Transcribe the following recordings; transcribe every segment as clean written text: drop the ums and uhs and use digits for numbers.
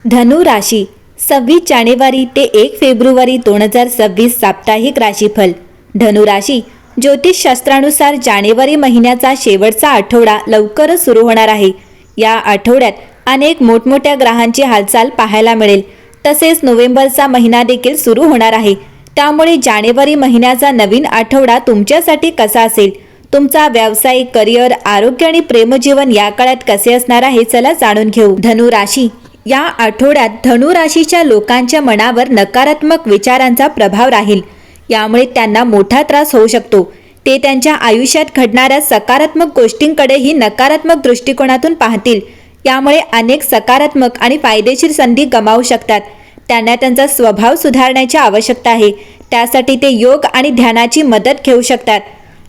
धनु राशी 26 जानेवारी ते 1 फेब्रुवारी 2026 साप्ताहिक राशीफल। धनु राशी ज्योतिषशास्त्रानुसार जानेवारी महिन्याचा शेवटचा आठवडा लवकरच सुरू होणार आहे। या आठवड्यात अनेक मोठमोठ्या ग्रहांची हालचाल पाहायला मिळेल। तसेच नोव्हेंबरचा महिना देखील सुरू होणार आहे। त्यामुळे जानेवारी महिन्याचा नवीन आठवडा तुमच्यासाठी कसा असेल, तुमचा व्यावसायिक करिअर, आरोग्य आणि प्रेमजीवन या काळात कसे असणार आहे, चला जाणून घेऊ। धनु राशी या आठवड्यात धनु राशीच्या लोकांच्या मनावर नकारात्मक विचारांचा प्रभाव राहील। यामुळे त्यांना मोठा त्रास होऊ शकतो। ते त्यांच्या आयुष्यात घडणाऱ्या सकारात्मक गोष्टींकडेही नकारात्मक दृष्टिकोनातून पाहतील। यामुळे अनेक सकारात्मक आणि फायदेशीर संधी गमावू शकतात। त्यांना त्यांचा स्वभाव सुधारण्याची आवश्यकता आहे। त्यासाठी ते योग आणि ध्यानाची मदत घेऊ शकतात।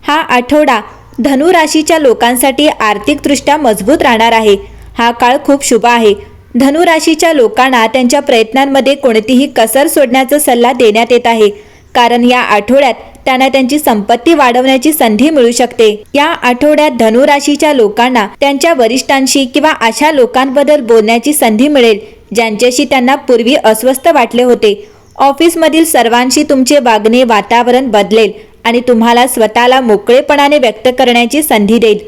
हा आठवडा धनु राशीच्या लोकांसाठी आर्थिकदृष्ट्या मजबूत राहणार आहे। हा काळ खूप शुभ आहे। धनु राशीच्या लोकांना त्यांच्या प्रयत्नांमध्ये कोणतीही कसर सोडण्याचा सल्ला देण्यात येत आहे, कारण या आठवड्यात त्यांना त्यांची संपत्ती वाढवण्याची संधी मिळू शकते। या आठवड्यात धनु राशीच्या लोकांना त्यांच्या वरिष्ठांशी किंवा अशा लोकांबद्दल बोलण्याची संधी मिळेल ज्यांच्याशी त्यांना पूर्वी अस्वस्थ वाटले होते। ऑफिसमधील सर्वांशी तुमचे वागणे वातावरण बदलेल आणि तुम्हाला स्वतःला मोकळेपणाने व्यक्त करण्याची संधी देईल।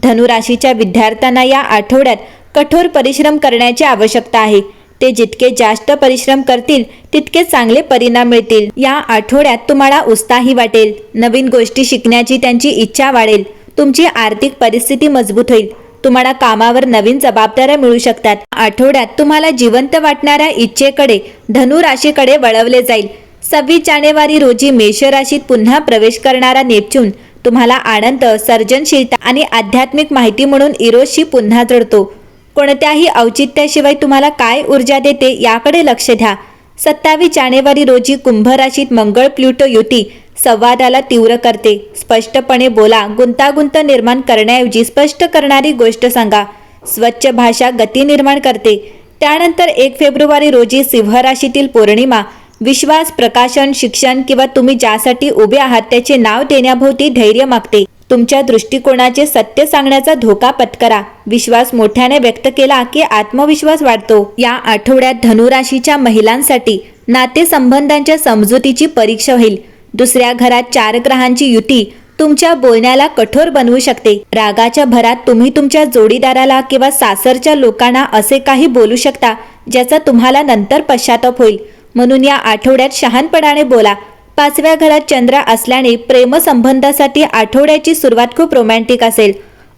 धनु राशीच्या विद्यार्थ्यांना या आठवड्यात कठोर परिश्रम करण्याची आवश्यकता आहे। ते जितके जास्त परिश्रम करतील तितके चांगले परिणाम मिळतील। या आठवड्यात तुम्हाला उत्साही वाटेल। नवीन गोष्टी शिकण्याची त्यांची इच्छा वाढेल। तुमची आर्थिक परिस्थिती मजबूत होईल। तुम्हाला कामावर नवीन जबाबदाऱ्या मिळू शकतात। आठवड्यात तुम्हाला जिवंत वाटणाऱ्या इच्छेकडे धनु राशीकडे वळवले जाईल। 26 जानेवारी रोजी मेष राशीत पुन्हा प्रवेश करणारा नेपच्यून तुम्हाला आनंद, सर्जनशीलता आणि आध्यात्मिक माहिती म्हणून इरोजशी पुन्हा जोडतो। कोणत्याही औचित्याशिवाय तुम्हाला काय ऊर्जा देते याकडे लक्ष द्या। 27 जानेवारी रोजी कुंभ राशीत मंगळ प्लुटो युती संवादाला तीव्र करते। स्पष्टपणे बोला। गुंतागुंत निर्माण करण्याऐवजी स्पष्ट करणारी गोष्ट सांगा। स्वच्छ भाषा गती निर्माण करते। त्यानंतर 1 फेब्रुवारी रोजी सिंह राशीतील पौर्णिमा विश्वास, प्रकाशन, शिक्षण किंवा तुम्ही ज्यासाठी उभे आहात त्याचे नाव देण्याभोवती धैर्य मागते। तुमच्या दृष्टिकोनाचे सत्य सांगण्याचा धोका पत्करा। विश्वास मोठ्याने व्यक्त केला की आत्मविश्वास वाढतो। या आठवड्यात धनु राशीच्या महिलांसाठी नातेसंबंधांच्या समजुतीची परीक्षा होईल। दुसऱ्या घरात 4 ग्रहांची युती तुमच्या बोलण्याला कठोर बनवू शकते। रागाच्या भरात तुम्ही तुमच्या जोडीदाराला किंवा सासरच्या लोकांना असे काही बोलू शकता ज्याचा तुम्हाला नंतर पश्चाताप होईल। म्हणून या आठवड्यात शहाणपणाने बोला। 5व्या घरात चंद्र असल्याने प्रेमसंबंधासाठी आठवड्याची सुरुवात खूप रोमॅन्टिक असेल।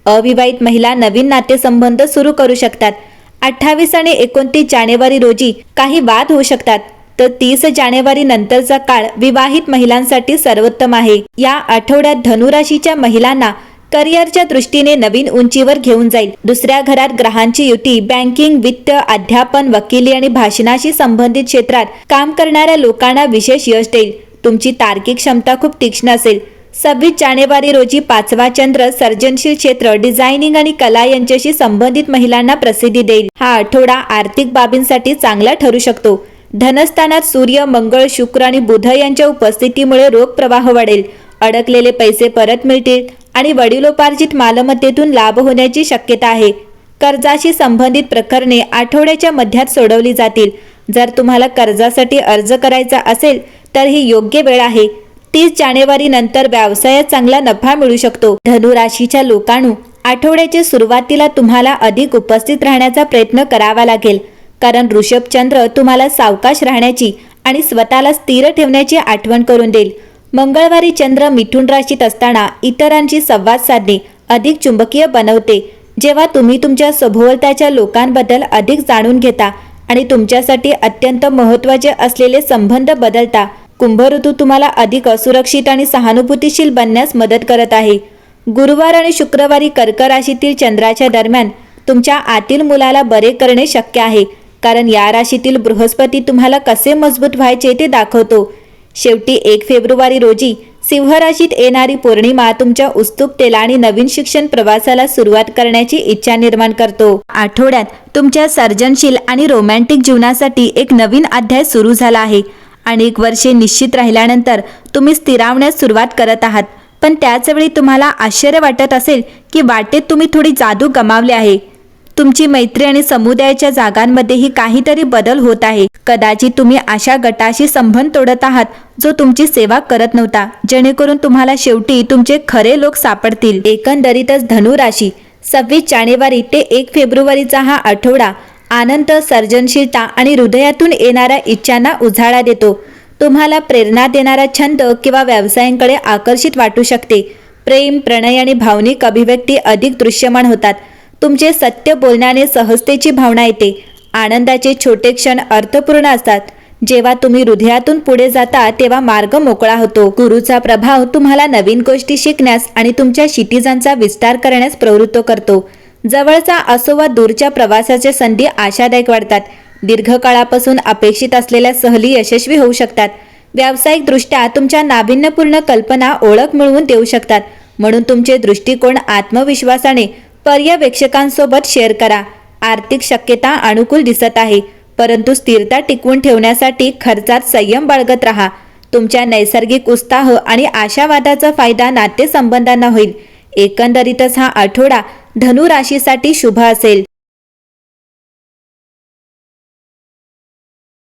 अविवाहित महिला नवीन नातेसंबंध सुरू करू शकतात। 28 आणि 29 जानेवारी रोजी काही वाद होऊ शकतात, तर 30 जानेवारी नंतरचा काळ विवाहित महिलांसाठी सर्वोत्तम आहे। या आठवड्यात धनु राशीच्या महिलांना करिअरच्या दृष्टीने नवीन उंचीवर घेऊन जाईल। दुसऱ्या घरात ग्रहांची युती बँकिंग, वित्त, अध्यापन, वकिली आणि भाषणाशी संबंधित क्षेत्रात काम करणाऱ्या लोकांना विशेष यश देईल। तुमची तार्किक क्षमता खूप तीक्ष्ण असेल। 26 जानेवारी रोजी 5वा चंद्र सर्जनशील क्षेत्र, डिझायनिंग आणि कला यांच्याशी संबंधित महिलांना प्रसिद्धी देईल। हा आठवडा आर्थिक बाबींसाठी चांगला ठरू शकतो। धनस्थानात सूर्य, मंगळ, शुक्र आणि बुध यांच्या उपस्थितीमुळे रोख प्रवाह वाढेल। अडकलेले पैसे परत मिळतील आणि वडिलोपार्जित मालमत्तेतून लाभ होण्याची शक्यता आहे। कर्जाशी संबंधित प्रकरणे आठवड्याच्या मध्यात सोडवली जातील। जर तुम्हाला कर्जासाठी अर्ज करायचा असेल तर ही योग्य वेळ आहे। 30 जानेवारी नंतर व्यवसायात चांगला नफा मिळू शकतो। धनु राशीच्या लोकांनो, आठवड्याच्या सुरुवातीला तुम्हाला अधिक उपस्थित राहण्याचा प्रयत्न करावा लागेल, कारण ऋषभ चंद्र तुम्हाला सावकाश राहण्याची आणि स्वतःला स्थिर ठेवण्याची आठवण करून देईल। मंगळवारी चंद्र मिथुन राशीत असताना इतरांशी संवाद साधणे अधिक चुंबकीय बनवते। जेव्हा तुम्ही तुमच्या सभोवतालच्या लोकांबद्दल अधिक जाणून घेता आणि तुमच्यासाठी अत्यंत महत्त्वाचे असलेले संबंध बदलता, कुंभ ऋतू तुम्हाला अधिक असुरक्षित आणि सहानुभूतीशील बनण्यास मदत करत आहे। गुरुवार आणि शुक्रवारी कर्क राशीतील चंद्राच्या दरम्यान तुमच्या आतील मुलाला बरे करणे शक्य आहे, कारण या राशीतील बृहस्पती तुम्हाला कसे मजबूत व्हायचे ते दाखवतो। शेवटी 1 फेब्रुवारी रोजी सिंह राशीत येणारी पौर्णिमा तुमच्या उत्सुकतेला आणि नवीन शिक्षण प्रवासाला सुरुवात करण्याची इच्छा निर्माण करतो। आठवड्यात तुमच्या सर्जनशील आणि रोमॅन्टिक जीवनासाठी एक नवीन अध्याय सुरू झाला आहे। अनेक वर्षे निश्चित राहिल्यानंतर तुम्ही स्थिरावण्यास सुरुवात करत आहात, पण त्याच वेळी तुम्हाला आश्चर्य वाटत असेल की वाटेत तुम्ही थोडी जादू गमावली आहे। तुमची मैत्री आणि समुदायाच्या जागांमध्येही काहीतरी बदल होत आहे. कदाचित तुम्ही अशा गटाशी संबंध तोडत आहात जो तुमची सेवा करत नव्हता, जेणेकरून तुम्हाला शेवटी तुमचे खरे लोक सापडतील. एकंदरीतच धनु राशी 26 जानेवारी ते 1 फेब्रुवारीचा हा आठवडा आनंद, सर्जनशीलता आणि हृदयातून येणाऱ्या इच्छांना उजाळा देतो. तुम्हाला प्रेरणा देणारा छंद किंवा व्यवसायांकडे आकर्षित वाटू शकते. प्रेम, प्रणय आणि भावनिक अभिव्यक्ती अधिक दृश्यमान होतात. तुमचे सत्य बोलण्याने सहजतेची भावना येते. आनंदाचे छोटे क्षण अर्थपूर्ण असतात. जेव्हा तुम्ही हृदयातून पुढे जाता तेव्हा मार्ग मोकळा होतो. गुरुचा प्रभाव तुम्हाला नवीन गोष्टी शिकण्यास आणि तुमच्या क्षितिजांचा विस्तार करण्यास प्रवृत्त करतो. जवळचा असो वा दूरच्या प्रवासाच्या संधी आशादायक वाटतात. दीर्घकाळापासून अपेक्षित असलेल्या सहली यशस्वी होऊ शकतात. व्यावसायिकदृष्ट्या तुमच्या नाविन्यपूर्ण कल्पना ओळख मिळवून देऊ शकतात. म्हणून तुमचे दृष्टिकोन आत्मविश्वासाने पर्यवेक्षकांसोबत शेअर करा. आर्थिक शक्यता अनुकूल दिसत आहे, परंतु स्थिरता टिकवून ठेवण्यासाठी खर्चात संयम बाळगत राहा. तुमच्या नैसर्गिक उत्साह आणि आशावादाचा फायदा नातेसंबंधांना होईल. एकंदरीतच हा आठवडा धनु राशीसाठी शुभ असेल.